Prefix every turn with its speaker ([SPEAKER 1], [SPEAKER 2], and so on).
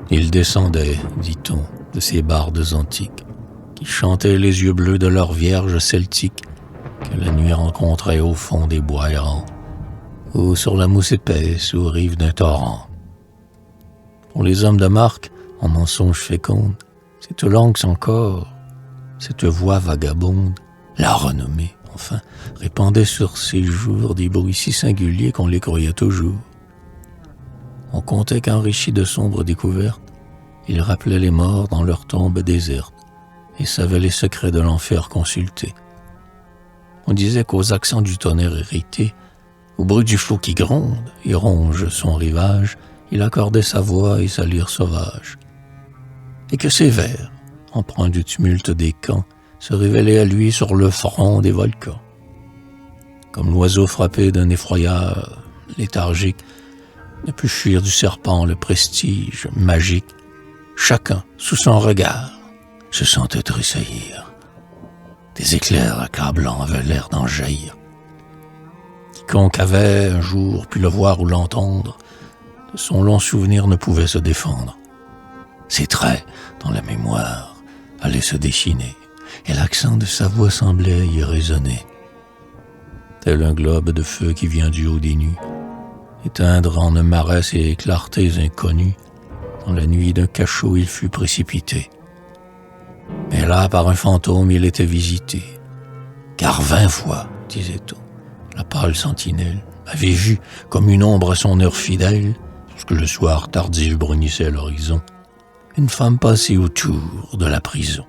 [SPEAKER 1] Ils descendaient, dit-on, de ces bardes antiques, qui chantaient les yeux bleus de leur vierge celtique, que la nuit rencontrait au fond des bois errants, ou sur la mousse épaisse aux rives d'un torrent. Pour les hommes de marque, en mensonges fécondes, cette langue sans corps, cette voix vagabonde, la renommée, enfin, répandait sur ces jours des bruits si singuliers qu'on les croyait toujours. On comptait qu'enrichis de sombres découvertes, ils rappelaient les morts dans leurs tombes désertes et savaient les secrets de l'enfer consultés. On disait qu'aux accents du tonnerre irrité, au bruit du flot qui gronde et ronge son rivage, il accordait sa voix et sa lyre sauvage. Et que ses vers, empreints du tumulte des camps, se révélaient à lui sur le front des volcans. Comme l'oiseau frappé d'un effroyable léthargique, ne put fuir du serpent le prestige magique, chacun, sous son regard, se sentait tressaillir. Des éclairs accablants avaient l'air d'en jaillir. Quiconque avait un jour pu le voir ou l'entendre, de son long souvenir ne pouvait se défendre. Ses traits, dans la mémoire, allaient se dessiner, et l'accent de sa voix semblait y résonner. Tel un globe de feu qui vient du haut des nues, éteindre en un marais ses clartés inconnues, dans la nuit d'un cachot il fut précipité. Mais là, par un fantôme, il était visité, car 20 fois, disait-on, la pâle sentinelle avait vu, comme une ombre à son heure fidèle, lorsque le soir tardif brunissait l'horizon, une femme passer autour de la prison.